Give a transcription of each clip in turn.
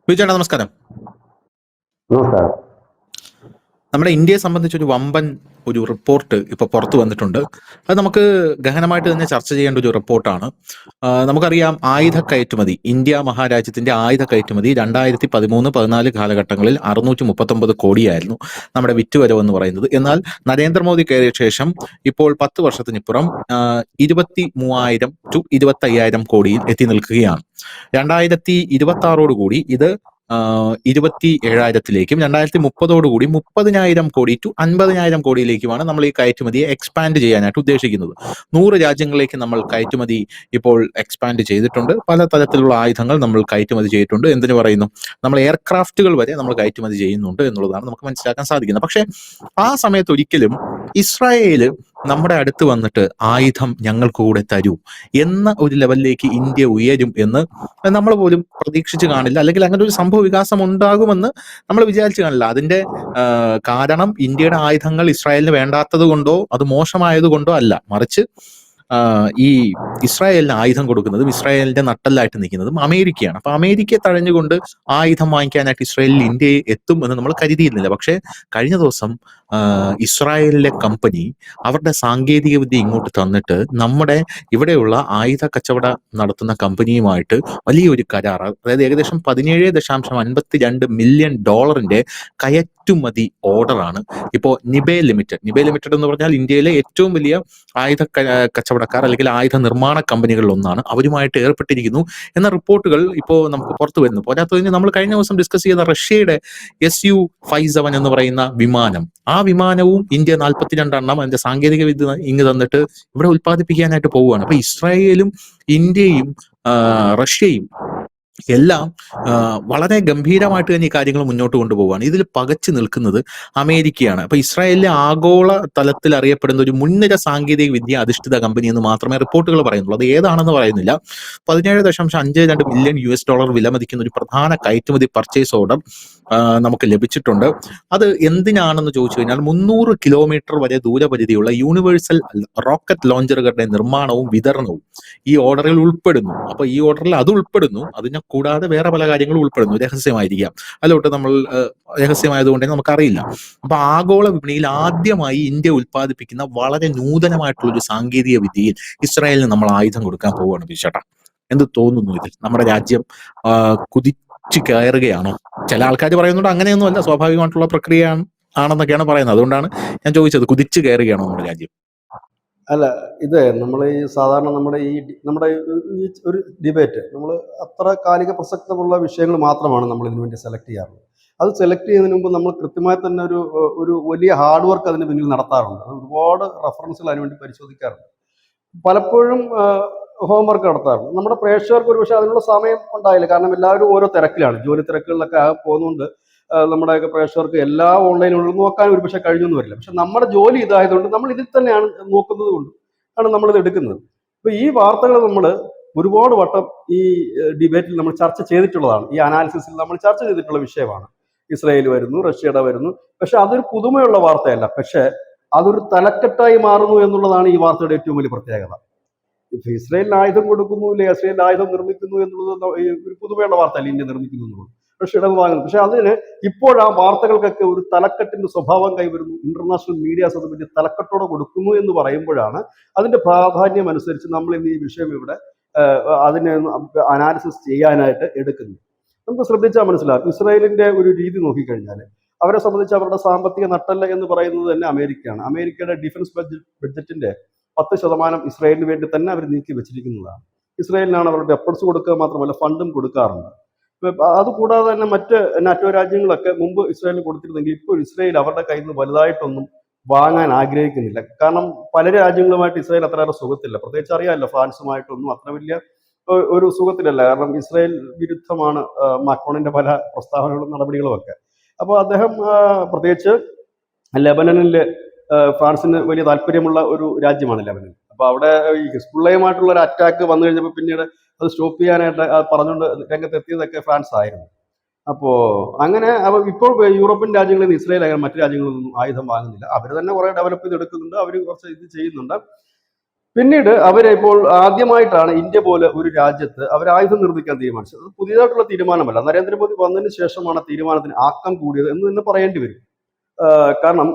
വിജയേട്ടാ നമസ്കാരം. നമസ്കാരം. നമ്മുടെ ഇന്ത്യയെ സംബന്ധിച്ചൊരു വമ്പൻ ഒരു റിപ്പോർട്ട് ഇപ്പോൾ പുറത്തു വന്നിട്ടുണ്ട്. അത് നമുക്ക് ഗഹനമായിട്ട് തന്നെ ചർച്ച ചെയ്യേണ്ട ഒരു റിപ്പോർട്ടാണ്. നമുക്കറിയാം, ആയുധ കയറ്റുമതി, ഇന്ത്യ മഹാരാജ്യത്തിന്റെ ആയുധ കയറ്റുമതി 2013-14 കാലഘട്ടങ്ങളിൽ 639 കോടിയായിരുന്നു നമ്മുടെ വിറ്റുവരവ് എന്ന് പറയുന്നത്. എന്നാൽ നരേന്ദ്രമോദി കയറിയ ശേഷം ഇപ്പോൾ 10 വർഷത്തിനിപ്പുറം 23,000 to 25,000 കോടിയിൽ എത്തി നിൽക്കുകയാണ്. 2026 ഇത് 27,000-ലേക്കും 2030 30,000 കോടി ടു 50,000 കോടിയിലേക്കുമാണ് നമ്മൾ ഈ കയറ്റുമതിയെ എക്സ്പാൻഡ് ചെയ്യാനായിട്ട് ഉദ്ദേശിക്കുന്നത്. 100 രാജ്യങ്ങളിലേക്ക് നമ്മൾ കയറ്റുമതി ഇപ്പോൾ എക്സ്പാൻഡ് ചെയ്തിട്ടുണ്ട്. പല തരത്തിലുള്ള ആയുധങ്ങൾ നമ്മൾ കയറ്റുമതി ചെയ്തിട്ടുണ്ട്. എന്തിനു പറയുന്നു, നമ്മൾ എയർക്രാഫ്റ്റുകൾ വരെ നമ്മൾ കയറ്റുമതി ചെയ്യുന്നുണ്ട് എന്നുള്ളതാണ് നമുക്ക് മനസ്സിലാക്കാൻ സാധിക്കുന്നത്. പക്ഷേ ആ സമയത്ത് ഒരിക്കലും ഇസ്രായേല് നമ്മുടെ അടുത്ത് വന്നിട്ട് ആയുധം ഞങ്ങൾക്ക് കൂടെ തരൂ എന്ന ഒരു ലെവലിലേക്ക് ഇന്ത്യ ഉയരും എന്ന് നമ്മൾ പോലും പ്രതീക്ഷിച്ച് കാണില്ല, അല്ലെങ്കിൽ അങ്ങനെ ഒരു സംഭവ വികാസം ഉണ്ടാകുമെന്ന് നമ്മൾ വിചാരിച്ചു കാണില്ല. അതിന്റെ കാരണം ഇന്ത്യയുടെ ആയുധങ്ങൾ ഇസ്രായേലിന് വേണ്ടാത്തത് കൊണ്ടോ അത് മോശമായത് കൊണ്ടോ അല്ല, മറിച്ച് ഈ ഇസ്രായേലിന് ആയുധം കൊടുക്കുന്നതും ഇസ്രായേലിന്റെ നട്ടല്ലായിട്ട് നിൽക്കുന്നതും അമേരിക്കയാണ്. അപ്പൊ അമേരിക്കയെ തഴഞ്ഞുകൊണ്ട് ആയുധം വാങ്ങിക്കാനായിട്ട് ഇസ്രായേലിൽ ഇന്ത്യയെ എത്തും എന്ന് നമ്മൾ കരുതിയിരുന്നില്ല. പക്ഷെ കഴിഞ്ഞ ദിവസം ഇസ്രായേലിലെ കമ്പനി അവരുടെ സാങ്കേതിക വിദ്യ ഇങ്ങോട്ട് തന്നിട്ട് നമ്മുടെ ഇവിടെയുള്ള ആയുധ കച്ചവട നടത്തുന്ന കമ്പനിയുമായിട്ട് വലിയൊരു കരാർ, അതായത് ഏകദേശം $17.52 മില്യൺ കയറ്റുമതി ഓർഡറാണ് ഇപ്പോൾ നിബേ ലിമിറ്റഡ് എന്ന് പറഞ്ഞാൽ ഇന്ത്യയിലെ ഏറ്റവും വലിയ ആയുധ കച്ചവടക്കാർ അല്ലെങ്കിൽ ആയുധ നിർമ്മാണ കമ്പനികളിൽ ഒന്നാണ്, അവരുമായിട്ട് ഏർപ്പെട്ടിരിക്കുന്നു എന്ന റിപ്പോർട്ടുകൾ ഇപ്പോൾ നമുക്ക് പുറത്തു വരുന്നു. പോരാത്തതിന് നമ്മൾ കഴിഞ്ഞ ദിവസം ഡിസ്കസ് ചെയ്ത റഷ്യയുടെ Su-57 എന്ന് പറയുന്ന വിമാനം, ആ വിമാനവും ഇന്ത്യ 42 എണ്ണം അതിന്റെ സാങ്കേതിക വിദ്യ ഇങ്ങ് തന്നിട്ട് ഇവിടെ ഉൽപ്പാദിപ്പിക്കാനായിട്ട് പോവുകയാണ്. അപ്പൊ ഇസ്രായേലും ഇന്ത്യയും റഷ്യയും എല്ലാം വളരെ ഗംഭീരമായിട്ട് തന്നെ ഈ കാര്യങ്ങൾ മുന്നോട്ട് കൊണ്ടുപോവുകയാണ്. ഇതിൽ പകച്ചു നിൽക്കുന്നത് അമേരിക്കയാണ്. അപ്പൊ ഇസ്രായേലിലെ ആഗോള തലത്തിൽ അറിയപ്പെടുന്ന ഒരു മുൻനിര സാങ്കേതിക വിദ്യ അധിഷ്ഠിത കമ്പനി എന്ന് മാത്രമേ റിപ്പോർട്ടുകൾ പറയുന്നുള്ളൂ. അത് ഏതാണെന്ന് പറയുന്നില്ല. $17.52 മില്യൺ വിലമതിക്കുന്ന ഒരു പ്രധാന കയറ്റുമതി പർച്ചേസ് ഓർഡർ നമുക്ക് ലഭിച്ചിട്ടുണ്ട്. അത് എന്തിനാണെന്ന് ചോദിച്ചു കഴിഞ്ഞാൽ 300 കിലോമീറ്റർ വരെ ദൂരപരിധിയുള്ള യൂണിവേഴ്സൽ റോക്കറ്റ് ലോഞ്ചറുകളുടെ നിർമ്മാണവും വിതരണവും ഈ ഓർഡറിൽ ഉൾപ്പെടുന്നു. അപ്പൊ ഈ ഓർഡറിൽ അത് ഉൾപ്പെടുന്നു. അതിനെ കൂടാതെ വേറെ പല കാര്യങ്ങളും ഉൾപ്പെടുന്നു. രഹസ്യമായിരിക്കാം, അതിലോട്ട് നമ്മൾ രഹസ്യമായതുകൊണ്ട് നമുക്കറിയില്ല. അപ്പൊ ആഗോള വിപണിയിൽ ആദ്യമായി ഇന്ത്യ ഉൽപ്പാദിപ്പിക്കുന്ന വളരെ നൂതനമായിട്ടുള്ള ഒരു സാങ്കേതിക വിദ്യയിൽ ഇസ്രായേലിന് നമ്മൾ ആയുധം കൊടുക്കാൻ പോവുകയാണ്. ബിച്ചേട്ടാ, എന്ത് തോന്നുന്നു? ഇതിൽ നമ്മുടെ രാജ്യം കുതിച്ചു കയറുകയാണോ? ചില ആൾക്കാർ പറയുന്നുണ്ട് അങ്ങനെയൊന്നുമല്ല, സ്വാഭാവികമായിട്ടുള്ള പ്രക്രിയ ആണെന്നൊക്കെയാണ് പറയുന്നത്. അതുകൊണ്ടാണ് ഞാൻ ചോദിച്ചത്, കുതിച്ചു കയറുകയാണോ നമ്മുടെ രാജ്യം? അല്ല, ഇത് നമ്മൾ ഈ സാധാരണ നമ്മുടെ ഈ ഒരു ഡിബേറ്റ് നമ്മൾ അത്ര കാലിക പ്രസക്തമുള്ള വിഷയങ്ങൾ മാത്രമാണ് നമ്മൾ ഇതിനു വേണ്ടി സെലക്ട് ചെയ്യാറുള്ളത്. അത് സെലക്ട് ചെയ്യുന്നതിന് മുമ്പ് നമ്മൾ കൃത്യമായി തന്നെ ഒരു വലിയ ഹാർഡ് വർക്ക് അതിന് പിന്നിൽ നടത്താറുണ്ട്. ഒരുപാട് റെഫറൻസുകൾ അതിനുവേണ്ടി പരിശോധിക്കാറുണ്ട്. പലപ്പോഴും ഹോംവർക്ക് നടത്താറുണ്ട്. നമ്മുടെ പ്രേക്ഷകർക്ക് ഒരു പക്ഷേ അതിനുള്ള സമയം ഉണ്ടായില്ല. കാരണം എല്ലാവരും ഓരോ തിരക്കിലാണ്, ജോലി തിരക്കുകളിലൊക്കെ പോകുന്നതുകൊണ്ട് നമ്മുടെയൊക്കെ പ്രേക്ഷകർക്ക് എല്ലാ ഓൺലൈനുകളിലും നോക്കാൻ ഒരു പക്ഷേ കഴിഞ്ഞൊന്നും വരില്ല. പക്ഷെ നമ്മുടെ ജോലി ഇതായതുകൊണ്ട് നമ്മൾ ഇതിൽ തന്നെയാണ് നോക്കുന്നത് കൊണ്ട് ആണ് നമ്മളിത് എടുക്കുന്നത്. അപ്പോൾ ഈ വാർത്തകൾ നമ്മൾ ഒരുപാട് വട്ടം ഈ ഡിബേറ്റിൽ നമ്മൾ ചർച്ച ചെയ്തിട്ടുള്ളതാണ്. ഈ അനാലിസിസിൽ നമ്മൾ ചർച്ച ചെയ്തിട്ടുള്ള വിഷയമാണ്. ഇസ്രായേൽ വരുന്നു, റഷ്യയുടെ വരുന്നു. പക്ഷെ അതൊരു പുതുമയുള്ള വാർത്തയല്ല. പക്ഷെ അതൊരു തലക്കെട്ടായി മാറുന്നു എന്നുള്ളതാണ് ഈ വാർത്തയുടെ ഏറ്റവും വലിയ പ്രത്യേകത. ഇപ്പൊ ഇസ്രായേലിന് ആയുധം കൊടുക്കുന്നു, ഇല്ലെ ഇസ്രായേൽ ആയുധം നിർമ്മിക്കുന്നു എന്നുള്ളത് ഒരു പുതുമയുള്ള വാർത്തയല്ല. ഇന്ത്യ നിർമ്മിക്കുന്നു എന്നുള്ളത് റഷ്യയുടെ വാങ്ങുന്നു. പക്ഷെ അതിന് ഇപ്പോൾ ആ വാർത്തകൾക്കൊക്കെ ഒരു തലക്കെട്ടിന്റെ സ്വഭാവം കൈവരുന്നു. ഇന്റർനാഷണൽ മീഡിയാസ് അത് വലിയ തലക്കെട്ടോടെ കൊടുക്കുന്നു എന്ന് പറയുമ്പോഴാണ് അതിന്റെ പ്രാധാന്യം അനുസരിച്ച് നമ്മൾ ഇന്ന് ഈ വിഷയം ഇവിടെ അതിനെ അനാലിസിസ് ചെയ്യാനായിട്ട് എടുക്കുന്നത്. നമുക്ക് ശ്രദ്ധിച്ചാൽ മനസ്സിലാക്കും, ഇസ്രായേലിന്റെ ഒരു രീതി നോക്കിക്കഴിഞ്ഞാൽ അവരെ സംബന്ധിച്ച് അവരുടെ സാമ്പത്തിക നട്ടല്ല എന്ന് പറയുന്നത് തന്നെ അമേരിക്കയാണ്. അമേരിക്കയുടെ ഡിഫൻസ് ബഡ്ജറ്റിന്റെ 10% ഇസ്രായേലിന് വേണ്ടി തന്നെ അവർ നീക്കി വെച്ചിരിക്കുന്നതാണ്. ഇസ്രായേലിനാണ് അവരുടെ വെപ്പൺസ് കൊടുക്കുക മാത്രമല്ല ഫണ്ടും കൊടുക്കാറുണ്ട്. അതുകൂടാതെ തന്നെ മറ്റ് നാറ്റോ രാജ്യങ്ങളൊക്കെ മുമ്പ് ഇസ്രായേലിന് കൊടുത്തിരുന്നെങ്കിൽ ഇപ്പോൾ ഇസ്രായേൽ അവരുടെ കയ്യിൽ നിന്ന് വലുതായിട്ടൊന്നും വാങ്ങാൻ ആഗ്രഹിക്കുന്നില്ല. കാരണം പല രാജ്യങ്ങളുമായിട്ട് ഇസ്രായേൽ അത്രയേറെ സുഖത്തില്ല. പ്രത്യേകിച്ച് അറിയാമല്ലോ, ഫ്രാൻസുമായിട്ടൊന്നും അത്ര വലിയ ഒരു സുഖത്തിലല്ല. കാരണം ഇസ്രായേൽ വിരുദ്ധമാണ് മാക്രോണിന്റെ പല പ്രസ്താവനകളും നടപടികളും ഒക്കെ. അപ്പോൾ അദ്ദേഹം പ്രത്യേകിച്ച് ലെബനനിൽ ഫ്രാൻസിന് വലിയ താല്പര്യമുള്ള ഒരു രാജ്യമാണ് ലെബനൻ. അപ്പൊ അവിടെ ഈ ഹിസ്ബുള്ളയുമായിട്ടുള്ള ഒരു അറ്റാക്ക് വന്നു കഴിഞ്ഞപ്പോൾ പിന്നീട് അത് സ്റ്റോപ്പ് ചെയ്യാനായിട്ട് പറഞ്ഞുകൊണ്ട് രംഗത്തെത്തിയതൊക്കെ ഫ്രാൻസ് ആയിരുന്നു. അപ്പോൾ അങ്ങനെ ഇപ്പോൾ യൂറോപ്യൻ രാജ്യങ്ങളിൽ നിന്ന് ഇസ്രായേൽ അങ്ങനെ മറ്റു രാജ്യങ്ങളിൽ നിന്നും ആയുധം വാങ്ങുന്നില്ല. അവർ തന്നെ കുറെ ഡെവലപ്പ് ചെയ്തെടുക്കുന്നുണ്ട്, അവർ കുറച്ച് ഇത് ചെയ്യുന്നുണ്ട്. പിന്നീട് അവരിപ്പോൾ ആദ്യമായിട്ടാണ് ഇന്ത്യ പോലെ ഒരു രാജ്യത്ത് അവർ ആയുധം നിർമ്മിക്കാൻ തീരുമാനിച്ചത്. അത് പുതിയതായിട്ടുള്ള തീരുമാനമല്ല. നരേന്ദ്രമോദി വന്നതിന് ശേഷമാണ് തീരുമാനത്തിന് ആക്കം കൂടിയത് എന്ന് തന്നെ പറയേണ്ടി വരും. കാരണം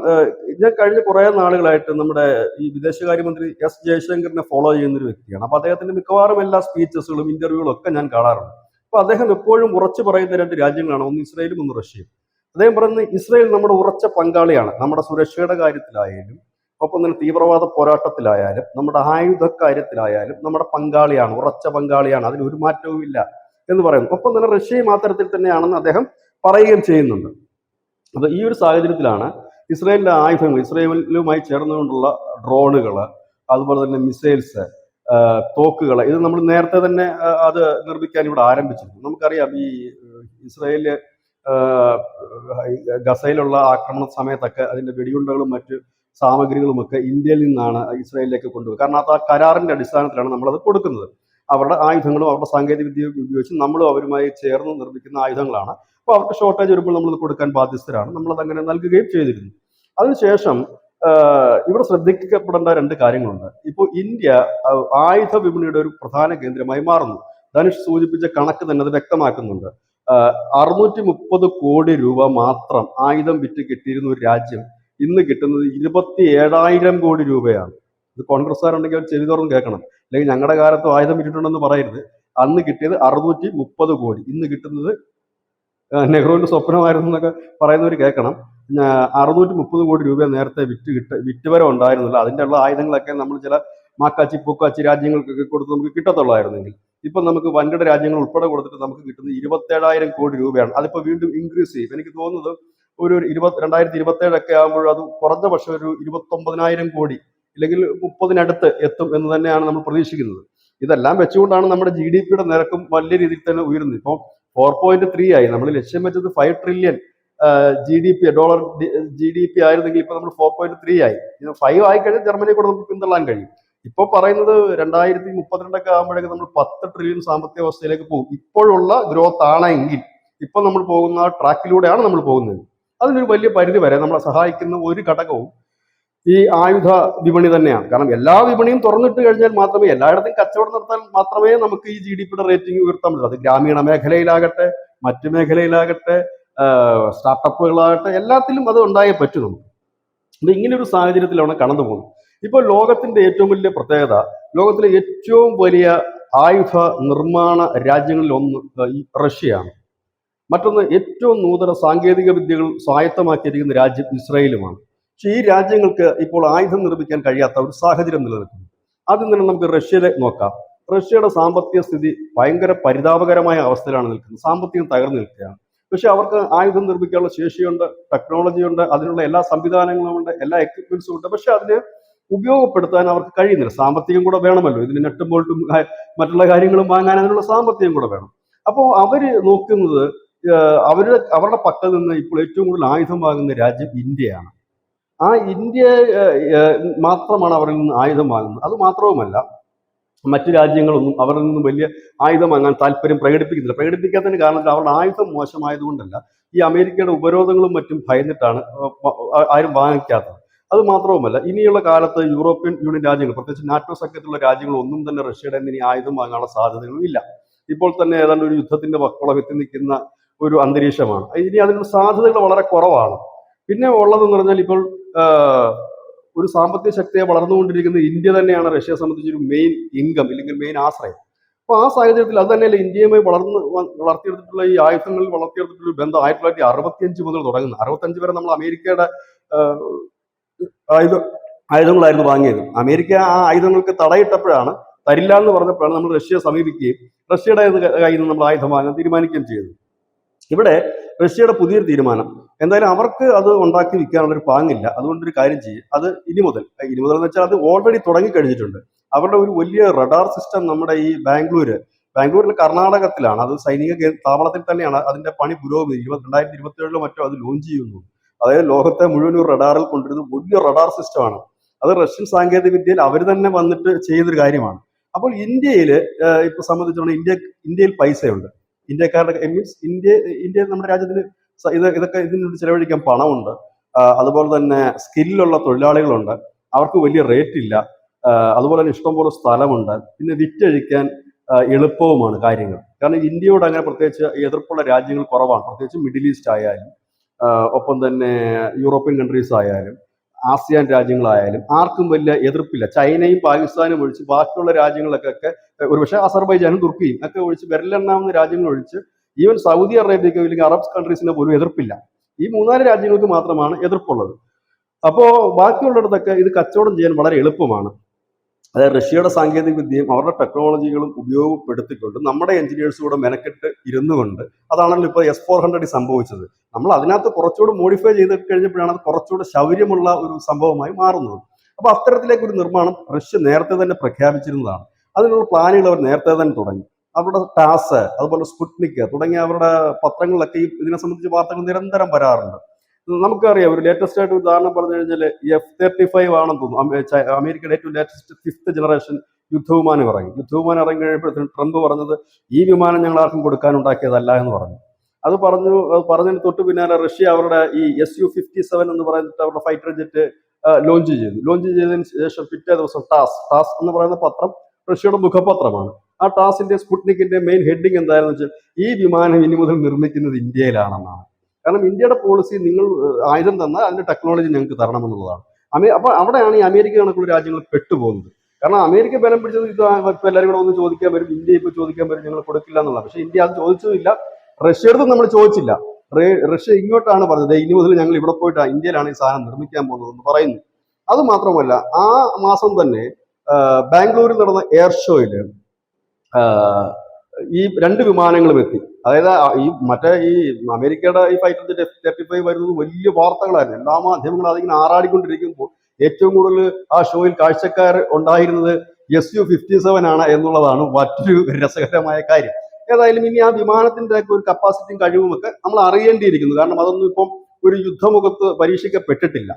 ഞാൻ കഴിഞ്ഞ കുറെ നാളുകളായിട്ട് നമ്മുടെ ഈ വിദേശകാര്യമന്ത്രി എസ് ജയശങ്കറിനെ ഫോളോ ചെയ്യുന്ന ഒരു വ്യക്തിയാണ്. അപ്പൊ അദ്ദേഹത്തിന്റെ മിക്കവാറും എല്ലാ സ്പീച്ചസുകളും ഇന്റർവ്യൂകളും ഒക്കെ ഞാൻ കാണാറുണ്ട്. അപ്പൊ അദ്ദേഹം എപ്പോഴും ഉറച്ചു പറയുന്ന രണ്ട് രാജ്യങ്ങളാണ്, ഒന്ന് ഇസ്രായേലും ഒന്ന് റഷ്യയും. അദ്ദേഹം പറയുന്നത് ഇസ്രായേൽ നമ്മുടെ ഉറച്ച പങ്കാളിയാണ്, നമ്മുടെ സുരക്ഷയുടെ കാര്യത്തിലായാലും ഒപ്പം തന്നെ തീവ്രവാദ പോരാട്ടത്തിലായാലും നമ്മുടെ ആയുധ കാര്യത്തിലായാലും നമ്മുടെ പങ്കാളിയാണ്, ഉറച്ച പങ്കാളിയാണ്, അതിൽ ഒരു മാറ്റവും ഇല്ല എന്ന് പറയുന്നു. ഒപ്പം തന്നെ റഷ്യയും ആ തരത്തിൽ തന്നെയാണെന്ന് അദ്ദേഹം പറയുകയും ചെയ്യുന്നുണ്ട്. അപ്പൊ ഈ ഒരു സാഹചര്യത്തിലാണ് ഇസ്രായേലിന്റെ ആയുധങ്ങൾ, ഇസ്രായേലുമായി ചേർന്നുകൊണ്ടുള്ള ഡ്രോണുകൾ, അതുപോലെ തന്നെ മിസൈൽസ്, തോക്കുകൾ, ഇത് നമ്മൾ നേരത്തെ തന്നെ അത് നിർമ്മിക്കാൻ ഇവിടെ ആരംഭിച്ചിരുന്നു. നമുക്കറിയാം ഈ ഇസ്രായേല് ഗസയിലുള്ള ആക്രമണ സമയത്തൊക്കെ അതിന്റെ വെടിയുണ്ടകളും മറ്റ് സാമഗ്രികളുമൊക്കെ ഇന്ത്യയിൽ നിന്നാണ് ഇസ്രായേലിലേക്ക് കൊണ്ടുപോകുക. കാരണം അത് ആ കരാറിന്റെ അടിസ്ഥാനത്തിലാണ് നമ്മളത് കൊടുക്കുന്നത്. അവരുടെ ആയുധങ്ങളും അവരുടെ സാങ്കേതിക വിദ്യയും ഉപയോഗിച്ച് നമ്മളും അവരുമായി ചേർന്ന് നിർമ്മിക്കുന്ന ആയുധങ്ങളാണ്. അപ്പോൾ അവർക്ക് ഷോർട്ടേജ് വരുമ്പോൾ നമ്മളത് കൊടുക്കാൻ ബാധ്യസ്ഥരാണ്. നമ്മളത് അങ്ങനെ നൽകുകയും ചെയ്തിരുന്നു. അതിനുശേഷം ഇവിടെ ശ്രദ്ധിക്കപ്പെടേണ്ട രണ്ട് കാര്യങ്ങളുണ്ട്. ഇപ്പോൾ ഇന്ത്യ ആയുധ വിപണിയുടെ ഒരു പ്രധാന കേന്ദ്രമായി മാറുന്നു. ധനുഷ് സൂചിപ്പിച്ച കണക്ക് തന്നെ അത് വ്യക്തമാക്കുന്നുണ്ട്. 630 കോടി രൂപ മാത്രം ആയുധം വിറ്റ് കിട്ടിയിരുന്ന ഒരു രാജ്യം ഇന്ന് കിട്ടുന്നത് 27,000 കോടി രൂപയാണ്. ഇത് കോൺഗ്രസ്സുകാരുണ്ടെങ്കിൽ അവർ ചെവി തുറന്ന് കേൾക്കണം. അല്ലെങ്കിൽ ഞങ്ങളുടെ കാലത്ത് ആയുധം വിറ്റിട്ടുണ്ടെന്ന് പറയരുത്. അന്ന് കിട്ടിയത് 630 കോടി, ഇന്ന് കിട്ടുന്നത് നെഹ്റുവിന്റെ സ്വപ്നമായിരുന്നു എന്നൊക്കെ പറയുന്നവർ കേൾക്കണം. 630 കോടി രൂപ നേരത്തെ വിറ്റുവരെ ഉണ്ടായിരുന്നില്ല. അതിൻ്റെ ഉള്ള ആയുധങ്ങളൊക്കെ നമ്മൾ ചില മാക്കാച്ചി പൂക്കാച്ചി രാജ്യങ്ങൾക്കൊക്കെ കൊടുത്ത് നമുക്ക് കിട്ടത്തുള്ളായിരുന്നെങ്കിൽ ഇപ്പൊ നമുക്ക് വൻകിട രാജ്യങ്ങൾ ഉൾപ്പെടെ കൊടുത്തിട്ട് നമുക്ക് കിട്ടുന്നത് 27,000 കോടി രൂപയാണ്. അതിപ്പോ വീണ്ടും ഇൻക്രീസ് ചെയ്യും. എനിക്ക് തോന്നുന്നത് ഒരു 2027 ഒക്കെ ആകുമ്പോൾ അത് കുറഞ്ഞ പക്ഷം ഒരു 29,000 കോടി ഇല്ലെങ്കിൽ 30-നടുത്ത് എത്തും എന്ന് തന്നെയാണ് നമ്മൾ പ്രതീക്ഷിക്കുന്നത്. ഇതെല്ലാം വെച്ചുകൊണ്ടാണ് നമ്മുടെ GDP-യുടെ നിരക്കും വലിയ രീതിയിൽ തന്നെ ഉയരുന്നത്. ഇപ്പോൾ 4.3 ആയി. നമ്മൾ ലക്ഷ്യം വെച്ചത് 5 ട്രില്യൺ ഡോളർ GDP ആയിരുന്നെങ്കിൽ ഇപ്പൊ നമ്മൾ 4.3 ആയി. 5 ആയി കഴിഞ്ഞാൽ ജർമ്മനിയെ കൂടെ നമുക്ക് പിന്തള്ളാൻ കഴിയും. ഇപ്പൊ പറയുന്നത് 2032 ആകുമ്പോഴേക്ക് നമ്മൾ 10 ട്രില്യൺ സാമ്പത്തിക വ്യവസ്ഥയിലേക്ക് പോകും. ഇപ്പോഴുള്ള ഗ്രോത്ത് ആണെങ്കിൽ ഇപ്പൊ നമ്മൾ പോകുന്ന ട്രാക്കിലൂടെയാണ് നമ്മൾ പോകുന്നത്. അതിനൊരു വലിയ പരിധി വരെ നമ്മളെ സഹായിക്കുന്ന ഒരു ഘടകവും ഈ ആയുധ വിപണി തന്നെയാണ്. കാരണം എല്ലാ വിപണിയും തുറന്നിട്ട് കഴിഞ്ഞാൽ മാത്രമേ, എല്ലായിടത്തും കച്ചവടം നടത്താൻ മാത്രമേ നമുക്ക് ഈ GDP-യുടെ റേറ്റിംഗ് ഉയർത്താൻ പറ്റൂ. അത് ഗ്രാമീണ മേഖലയിലാകട്ടെ, മറ്റു മേഖലയിലാകട്ടെ, സ്റ്റാർട്ടപ്പുകളാകട്ടെ, എല്ലാത്തിലും അത് ഉണ്ടായേ പറ്റൂ നമുക്ക്. അപ്പൊ ഇങ്ങനെ ഒരു സാഹചര്യത്തിലാണ് കടന്നു പോകുന്നത്. ഇപ്പോൾ ലോകത്തിന്റെ ഏറ്റവും വലിയ പ്രത്യേകത, ലോകത്തിലെ ഏറ്റവും വലിയ ആയുധ നിർമ്മാണ രാജ്യങ്ങളിൽ ഒന്ന് ഈ റഷ്യയാണ്. മറ്റൊന്ന് ഏറ്റവും നൂതന സാങ്കേതിക വിദ്യകൾ സ്വായത്തമാക്കിയിരിക്കുന്ന രാജ്യം ഇസ്രായേലുമാണ്. പക്ഷെ ഈ രാജ്യങ്ങൾക്ക് ഇപ്പോൾ ആയുധം നിർമ്മിക്കാൻ കഴിയാത്ത ഒരു സാഹചര്യം നിലനിൽക്കുന്നു. ആദ്യം തന്നെ നമുക്ക് റഷ്യയിലെ നോക്കാം. റഷ്യയുടെ സാമ്പത്തിക സ്ഥിതി ഭയങ്കര പരിതാപകരമായ അവസ്ഥയിലാണ് നിൽക്കുന്നത്. സാമ്പത്തികം തകർന്നു നിൽക്കുകയാണ്. പക്ഷെ അവർക്ക് ആയുധം നിർമ്മിക്കാനുള്ള ശേഷിയുണ്ട്, ടെക്നോളജിയുണ്ട്, അതിനുള്ള എല്ലാ സംവിധാനങ്ങളും ഉണ്ട്, എല്ലാ എക്യുപ്മെന്റ്സും ഉണ്ട്. പക്ഷെ അതിന് ഉപയോഗപ്പെടുത്താൻ അവർക്ക് കഴിയുന്നില്ല. സാമ്പത്തികം കൂടെ വേണമല്ലോ. ഇതിന് നെട്ടും ബോൾട്ടും മറ്റുള്ള കാര്യങ്ങളും വാങ്ങാൻ അതിനുള്ള സാമ്പത്തികം കൂടെ വേണം. അപ്പോൾ അവര് നോക്കുന്നത് അവരുടെ പക്കൽ നിന്ന് ഇപ്പോൾ ഏറ്റവും കൂടുതൽ ആയുധം വാങ്ങുന്ന രാജ്യം ഇന്ത്യയാണ്. ആ ഇന്ത്യ മാത്രമാണ് അവരിൽ നിന്ന് ആയുധം വാങ്ങുന്നത്. അത് മാത്രവുമല്ല, മറ്റു രാജ്യങ്ങളൊന്നും അവരിൽ നിന്നും വലിയ ആയുധം വാങ്ങാൻ താല്പര്യം പ്രകടിപ്പിക്കുന്നില്ല. പ്രകടിപ്പിക്കാത്തതിന് കാരണം അവരുടെ ആയുധം മോശമായതുകൊണ്ടല്ല, ഈ അമേരിക്കയുടെ ഉപരോധങ്ങളും മറ്റും ഭയന്നിട്ടാണ് ആരും വാങ്ങിക്കാത്തത്. അത് മാത്രവുമല്ല, ഇനിയുള്ള കാലത്ത് യൂറോപ്യൻ യൂണിയൻ രാജ്യങ്ങൾ, പ്രത്യേകിച്ച് നാറ്റോ സഖ്യത്തിലുള്ള രാജ്യങ്ങൾ ഒന്നും തന്നെ റഷ്യയുടെ ഇനി ആയുധം വാങ്ങാനുള്ള സാധ്യതകളും ഇല്ല. ഇപ്പോൾ തന്നെ ഏതാണ്ട് ഒരു യുദ്ധത്തിന്റെ വക്കോളം എത്തി നിൽക്കുന്ന ഒരു അന്തരീക്ഷമാണ്. ഇനി അതിനുള്ള സാധ്യതകൾ വളരെ കുറവാണ്. പിന്നെ ഉള്ളതെന്ന് പറഞ്ഞാൽ ഇപ്പോൾ ഒരു സാമ്പത്തിക ശക്തിയെ വളർന്നുകൊണ്ടിരിക്കുന്ന ഇന്ത്യ തന്നെയാണ് റഷ്യയെ സംബന്ധിച്ചൊരു മെയിൻ ഇൻകം ഇല്ലെങ്കിൽ മെയിൻ ആശ്രയം. അപ്പൊ ആ സാഹചര്യത്തിൽ അത് തന്നെയല്ല ഇന്ത്യയുമായി വളർത്തിയെടുത്തിട്ടുള്ള ഈ ആയുധങ്ങളിൽ വളർത്തിയെടുത്തിട്ടുള്ള ഒരു ബന്ധം 1965 മുതൽ തുടങ്ങുന്നത്. 65 വരെ നമ്മൾ അമേരിക്കയുടെ ആയുധങ്ങളായിരുന്നു വാങ്ങിയത്. അമേരിക്ക ആ ആയുധങ്ങൾക്ക് തടയിട്ടപ്പോഴാണ്, തരില്ല എന്ന് പറഞ്ഞപ്പോഴാണ് നമ്മൾ റഷ്യയെ സമീപിക്കുകയും റഷ്യയുടെ കയ്യിൽ നിന്ന് നമ്മൾ ആയുധം വാങ്ങാൻ തീരുമാനിക്കുകയും ചെയ്തത്. ഇവിടെ റഷ്യയുടെ പുതിയൊരു തീരുമാനം, എന്തായാലും അവർക്ക് അത് ഉണ്ടാക്കി വിൽക്കാനുള്ള ഒരു പാങ്ങില്ല. അതുകൊണ്ടൊരു കാര്യം ചെയ്യും, അത് ഇനി മുതൽ എന്ന് വെച്ചാൽ അത് ഓൾറെഡി തുടങ്ങിക്കഴിഞ്ഞിട്ടുണ്ട്. അവരുടെ ഒരു വലിയ റഡാർ സിസ്റ്റം നമ്മുടെ ഈ ബാംഗ്ലൂരിൽ കർണാടകത്തിലാണ്, അത് സൈനിക താവളത്തിൽ തന്നെയാണ് അതിന്റെ പണി പുരോഗതി. 2027 മറ്റോ അത് ലോഞ്ച് ചെയ്യുന്നു. അതായത് ലോകത്തെ മുഴുവൻ ഒരു റഡാറിൽ കൊണ്ടുവരുന്ന വലിയ റഡാർ സിസ്റ്റമാണ്. അത് റഷ്യൻ സാങ്കേതിക വിദ്യയിൽ അവർ തന്നെ വന്നിട്ട് ചെയ്യുന്നൊരു കാര്യമാണ്. അപ്പോൾ ഇന്ത്യയിൽ ഇപ്പൊ സംബന്ധിച്ചിടത്തോളം ഇന്ത്യയിൽ പൈസയുണ്ട്. ഇന്ത്യക്കാരുടെ മീൻസ് ഇന്ത്യ നമ്മുടെ രാജ്യത്തിന് ഇതൊക്കെ ഇതിനുവേണ്ടി ചെലവഴിക്കാൻ പണമുണ്ട്. അതുപോലെ തന്നെ സ്കില്ലുള്ള തൊഴിലാളികളുണ്ട്. അവർക്ക് വലിയ റേറ്റ് ഇല്ല. അതുപോലെ തന്നെ ഇഷ്ടംപോലെ സ്ഥലമുണ്ട്. പിന്നെ വിറ്റഴിക്കാൻ എളുപ്പവുമാണ് കാര്യങ്ങൾ. കാരണം ഇന്ത്യയോട് അങ്ങനെ പ്രത്യേകിച്ച് എതിർപ്പുള്ള രാജ്യങ്ങൾ കുറവാണ്. പ്രത്യേകിച്ച് മിഡിൽ ഈസ്റ്റ് ആയാലും ഒപ്പം തന്നെ യൂറോപ്യൻ കൺട്രീസ് ആയാലും ആസിയാൻ രാജ്യങ്ങളായാലും ആർക്കും വലിയ എതിർപ്പില്ല. ചൈനയും പാകിസ്ഥാനും ഒഴിച്ച് ബാക്കിയുള്ള രാജ്യങ്ങൾക്കൊക്കെ ഒരുപക്ഷെ അസർബൈജാനും തുർക്കിയും ഒക്കെ ഒഴിച്ച് വിരലെണ്ണാവുന്ന രാജ്യങ്ങൾ ഒഴിച്ച് ഈവൻ സൗദി അറേബ്യക്കോ അല്ലെങ്കിൽ അറബ് കൺട്രീസിന് പോലും എതിർപ്പില്ല. ഈ മൂന്നാല് രാജ്യങ്ങൾക്ക് മാത്രമാണ് എതിർപ്പുള്ളത്. അപ്പോൾ ബാക്കിയുള്ളിടത്തൊക്കെ ഇത് കച്ചവടം ചെയ്യാൻ വളരെ എളുപ്പമാണ്. അതായത് റഷ്യയുടെ സാങ്കേതിക വിദ്യയും അവരുടെ ടെക്നോളജികളും ഉപയോഗപ്പെടുത്തിക്കൊണ്ട് നമ്മുടെ എഞ്ചിനീയേഴ്സ് കൂടെ മെനക്കെട്ട് ഇരുന്നുകൊണ്ട് അതാണല്ലോ ഇപ്പോൾ S-400 സംഭവിച്ചത്. നമ്മൾ അതിനകത്ത് കുറച്ചുകൂടെ മോഡിഫൈ ചെയ്ത് കഴിഞ്ഞപ്പോഴാണ് അത് കുറച്ചുകൂടെ ശൗര്യമുള്ള ഒരു സംഭവമായി മാറുന്നത്. അപ്പോൾ അത്തരത്തിലേക്ക് ഒരു നിർമ്മാണം റഷ്യ നേരത്തെ തന്നെ പ്രഖ്യാപിച്ചിരുന്നതാണ്. അതിനുള്ള പ്ലാനുകൾ അവർ നേരത്തെ തന്നെ തുടങ്ങി. അവരുടെ ടാസ്, അതുപോലെ സ്പുട്നിക് തുടങ്ങിയ അവരുടെ പത്രങ്ങളിലൊക്കെ ഇതിനെ സംബന്ധിച്ച് വാർത്തകൾ നിരന്തരം വരാറുണ്ട്. നമുക്കറിയാം, ഒരു ലേറ്റസ്റ്റ് ആയിട്ട് ഉദാഹരണം പറഞ്ഞു കഴിഞ്ഞാൽ F-35 ആണെന്ന് തോന്നുന്നു, അമേരിക്കയുടെ ഏറ്റവും ലേറ്റസ്റ്റ് 5th ജനറേഷൻ യുദ്ധവിമാനം ഇറങ്ങി. യുദ്ധവിമാനം ഇറങ്ങി കഴിയുമ്പോഴത്തേക്കും ട്രംപ് പറഞ്ഞത് ഈ വിമാനം ഞങ്ങൾ ആർക്കും കൊടുക്കാൻ ഉണ്ടാക്കിയതല്ല എന്ന് പറഞ്ഞു. അത് പറഞ്ഞതിന് തൊട്ട് പിന്നാലെ റഷ്യ അവരുടെ ഈ Su-57 എന്ന് പറയുന്നത് അവരുടെ ഫൈറ്റർ ജെറ്റ് ലോഞ്ച് ചെയ്തതിന് ശേഷം പിറ്റേ ദിവസം ടാസ് എന്ന് പറയുന്ന പത്രം റഷ്യയുടെ മുഖപത്രമാണ്. ആ ടാസിന്റെ സ്പുട്നിക്കിന്റെ മെയിൻ ഹെഡിങ് എന്താണെന്ന് വെച്ചാൽ ഈ വിമാനം ഇനി മുതൽ നിർമ്മിക്കുന്നത് ഇന്ത്യയിലാണെന്നാണ്. കാരണം ഇന്ത്യയുടെ പോളിസി, നിങ്ങൾ ആയുധം തന്നാൽ അതിന്റെ ടെക്നോളജി ഞങ്ങൾക്ക് തരണമെന്നുള്ളതാണ്. അപ്പൊ അവിടെയാണ് ഈ അമേരിക്ക കണക്കുള്ള രാജ്യങ്ങൾ പെട്ടുപോകുന്നത്. കാരണം അമേരിക്ക ബലം പിടിച്ചത് ഇത് ഇപ്പൊ എല്ലാവരും കൂടെ ഒന്ന് ചോദിക്കാൻ വരും, ഇന്ത്യ ഇപ്പൊ ചോദിക്കാൻ വരും ഞങ്ങൾ കൊടുക്കില്ല എന്നുള്ളത്. പക്ഷെ ഇന്ത്യ അത് ചോദിച്ചതില്ല, റഷ്യയുടെ നമ്മൾ ചോദിച്ചില്ല. റഷ്യ ഇങ്ങോട്ടാണ് പറഞ്ഞത് ഇനി മുതൽ ഞങ്ങൾ ഇവിടെ പോയിട്ട് ഇന്ത്യയിലാണ് ഈ സാധനം നിർമ്മിക്കാൻ പോകുന്നത് എന്ന് പറയുന്നു. അത് മാത്രമല്ല, ആ മാസം തന്നെ ബാംഗ്ലൂരിൽ നടന്ന എയർ ഷോയിൽ ഈ 2 വിമാനങ്ങളും എത്തി. അതായത് ഈ അമേരിക്കയുടെ ഈ ഫൈറ്റർ ജെറ്റ് F-35 വരുന്നത് വലിയ വാർത്തകളായിരുന്നു. എല്ലാ മാധ്യമങ്ങളും അതിങ്ങനെ ആറാടിക്കൊണ്ടിരിക്കുമ്പോൾ ഏറ്റവും കൂടുതൽ ആ ഷോയിൽ കാഴ്ചക്കാർ ഉണ്ടായിരുന്നത് Su-57 ആണ് എന്നുള്ളതാണ് മറ്റൊരു രസകരമായ കാര്യം. ഏതായാലും ഇനി ആ വിമാനത്തിന്റെ ഒക്കെ ഒരു കപ്പാസിറ്റിയും കഴിവുമൊക്കെ നമ്മൾ അറിയേണ്ടിയിരിക്കുന്നു. കാരണം അതൊന്നും ഇപ്പം ഒരു യുദ്ധമുഖത്ത് പരീക്ഷിക്കപ്പെട്ടിട്ടില്ല.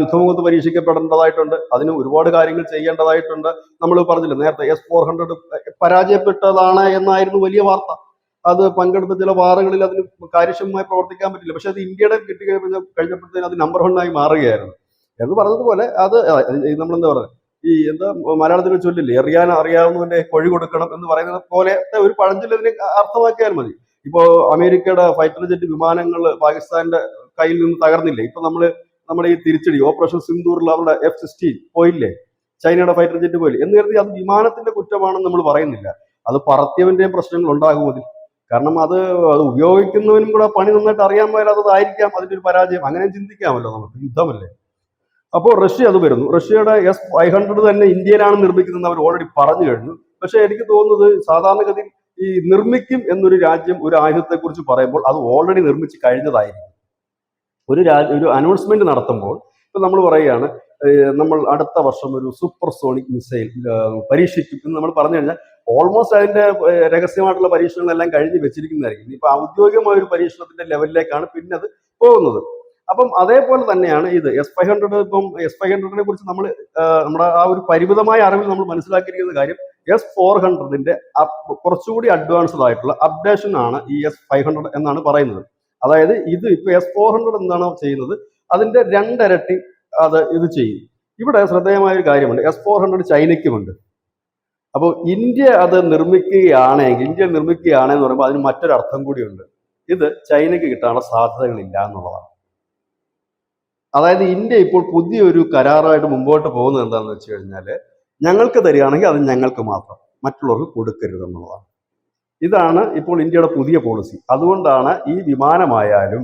യുദ്ധമുഖത്ത് പരീക്ഷിക്കപ്പെടേണ്ടതായിട്ടുണ്ട്. അതിന് ഒരുപാട് കാര്യങ്ങൾ ചെയ്യേണ്ടതായിട്ടുണ്ട്. നമ്മൾ പറഞ്ഞില്ല നേരത്തെ S-400 പരാജയപ്പെട്ടതാണ് എന്നായിരുന്നു വലിയ വാർത്ത. അത് പങ്കെടുത്ത ചില വാറുകളിൽ അതിന് കാര്യക്ഷമമായി പ്രവർത്തിക്കാൻ പറ്റില്ല. പക്ഷെ അത് ഇന്ത്യയുടെ കഴിഞ്ഞപ്പോഴത്തേന് അത് നമ്പർ 1 ആയി മാറുകയായിരുന്നു എന്ന് പറഞ്ഞതുപോലെ. അത് നമ്മളെന്താ പറയുക, ഈ മലയാളത്തിൽ ചൊല്ലില്ലേ, അറിയാവുന്നവന്റെ കൊഴി കൊടുക്കണം എന്ന് പറയുന്നത് പോലത്തെ ഒരു പഴഞ്ചൊല്ലിനെ അർത്ഥമാക്കിയാൽ മതി. ഇപ്പോ അമേരിക്കയുടെ ഫൈറ്റർ ജെറ്റ് വിമാനങ്ങൾ പാകിസ്ഥാന്റെ കയ്യിൽ നിന്ന് തകർന്നില്ലേ? ഇപ്പൊ നമ്മുടെ ഈ തിരിച്ചടി ഓപ്പറേഷൻ സിന്ദൂറിൽ അവരുടെ F-16 പോയില്ലേ, ചൈനയുടെ ഫൈറ്റർ ജെറ്റ് പോയില്ലേ എന്ന് കരുതി അത് വിമാനത്തിന്റെ കുറ്റമാണെന്ന് നമ്മൾ പറയുന്നില്ല. അത് പറത്തിയവന്റെയും പ്രശ്നങ്ങൾ ഉണ്ടാകും അതിൽ. കാരണം അത് ഉപയോഗിക്കുന്നവനും കൂടെ പണി നന്നായിട്ട് അറിയാൻ മേലാത്തതായിരിക്കാം അതിന്റെ ഒരു പരാജയം. അങ്ങനെ ചിന്തിക്കാമല്ലോ, നമുക്ക് യുദ്ധമല്ലേ. അപ്പോൾ റഷ്യ അത് വരുന്നു. റഷ്യയുടെ S-500 തന്നെ ഇന്ത്യയിലാണ് നിർമ്മിക്കുന്നതെന്ന് അവർ ഓൾറെഡി പറഞ്ഞു കഴിഞ്ഞു. പക്ഷെ എനിക്ക് തോന്നുന്നത് സാധാരണഗതിയിൽ ഈ നിർമ്മിക്കും എന്നൊരു രാജ്യം ഒരു ആയുധത്തെക്കുറിച്ച് പറയുമ്പോൾ അത് ഓൾറെഡി നിർമ്മിച്ച് കഴിഞ്ഞതായിരിക്കും. ഒരു അനൗൺസ്മെന്റ് നടത്തുമ്പോൾ ഇപ്പൊ നമ്മൾ പറയുകയാണ് നമ്മൾ അടുത്ത വർഷം ഒരു സൂപ്പർസോണിക് മിസൈൽ പരീക്ഷിക്കും എന്ന് നമ്മൾ പറഞ്ഞു കഴിഞ്ഞാൽ ഓൾമോസ്റ്റ് അതിന്റെ രഹസ്യമായിട്ടുള്ള പരീക്ഷണങ്ങളെല്ലാം കഴിഞ്ഞ് വെച്ചിരിക്കുന്നതായിരിക്കും. ഇപ്പൊ ഔദ്യോഗികമായ ഒരു പരീക്ഷണത്തിന്റെ ലെവലിലേക്കാണ് പിന്നെ അത് പോകുന്നത്. അപ്പം അതേപോലെ തന്നെയാണ് ഇത് S-500. ഇപ്പം S-500നെ കുറിച്ച് നമ്മുടെ ആ ഒരു പരിമിതമായ അറിവിൽ നമ്മൾ മനസ്സിലാക്കിയിരിക്കുന്ന കാര്യം S-400ന്റെ കുറച്ചുകൂടി അഡ്വാൻസ്ഡ് ആയിട്ടുള്ള അപ്ഡേഷൻ ആണ് ഈ S-500 എന്നാണ് പറയുന്നത്. അതായത് ഇത് ഇപ്പൊ S-400 എന്താണോ ചെയ്യുന്നത് അതിന്റെ 2 ഇരട്ടി ഇത് ചെയ്യും. ഇവിടെ ശ്രദ്ധേയമായ ഒരു കാര്യമുണ്ട്, S-400 ചൈനയ്ക്കുമുണ്ട്. അപ്പോൾ ഇന്ത്യ അത് നിർമ്മിക്കുകയാണെന്ന് പറയുമ്പോൾ അതിന് മറ്റൊരു അർത്ഥം കൂടിയുണ്ട്. ഇത് ചൈനയ്ക്ക് കിട്ടാനുള്ള സാധ്യതകളില്ല എന്നുള്ളതാണ്. അതായത് ഇന്ത്യ ഇപ്പോൾ പുതിയൊരു കരാറായിട്ട് മുമ്പോട്ട് പോകുന്നത് എന്താണെന്ന് വെച്ച് കഴിഞ്ഞാൽ, ഞങ്ങൾക്ക് തരികയാണെങ്കിൽ അത് ഞങ്ങൾക്ക് മാത്രം, മറ്റുള്ളവർക്ക് കൊടുക്കരുത് എന്നുള്ളതാണ്. ഇതാണ് ഇപ്പോൾ ഇന്ത്യയുടെ പുതിയ പോളിസി. അതുകൊണ്ടാണ് ഈ വിമാനമായാലും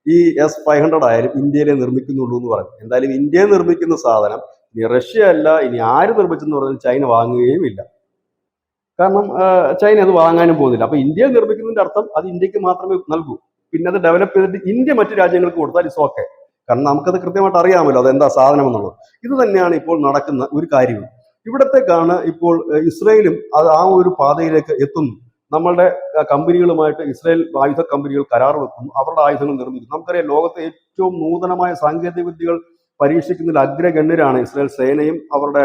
ഈ S-500 ആയാലും ഇന്ത്യയിലെ നിർമ്മിക്കുന്നുള്ളൂ എന്ന് പറഞ്ഞു. എന്തായാലും ഇന്ത്യയിൽ നിർമ്മിക്കുന്ന സാധനം ഇനി റഷ്യ അല്ല, ഇനി ആര് നിർമ്മിച്ചെന്ന് പറഞ്ഞാൽ ചൈന വാങ്ങുകയും ഇല്ല. കാരണം ചൈന അത് വാങ്ങാനും പോകുന്നില്ല. അപ്പൊ ഇന്ത്യയിൽ നിർമ്മിക്കുന്നതിന്റെ അർത്ഥം അത് ഇന്ത്യക്ക് മാത്രമേ നൽകൂ. പിന്നെ അത് ഡെവലപ്പ് ചെയ്തിട്ട് ഇന്ത്യ മറ്റു രാജ്യങ്ങൾക്ക് കൊടുത്താൽ ഇറ്റ്സ് ഓക്കെ. കാരണം നമുക്കത് കൃത്യമായിട്ട് അറിയാമല്ലോ അതെന്താ സാധനം എന്നുള്ളത്. ഇത് തന്നെയാണ് ഇപ്പോൾ നടക്കുന്ന ഒരു കാര്യം. ഇവിടത്തേക്കാണ് ഇപ്പോൾ ഇസ്രയേലും ആ ഒരു പാതയിലേക്ക് എത്തുന്നു. നമ്മളുടെ കമ്പനികളുമായിട്ട് ഇസ്രായേൽ ആയുധ കമ്പനികൾ കരാർ വെക്കുന്നു, അവരുടെ ആയുധങ്ങൾ നിർമ്മിക്കുന്നു. നമുക്കറിയാം ലോകത്തെ ഏറ്റവും നൂതനമായ സാങ്കേതിക വിദ്യകൾ പരീക്ഷിക്കുന്നതിൽ അഗ്രഗണ്യരാണ് ഇസ്രായേൽ സേനയും അവരുടെ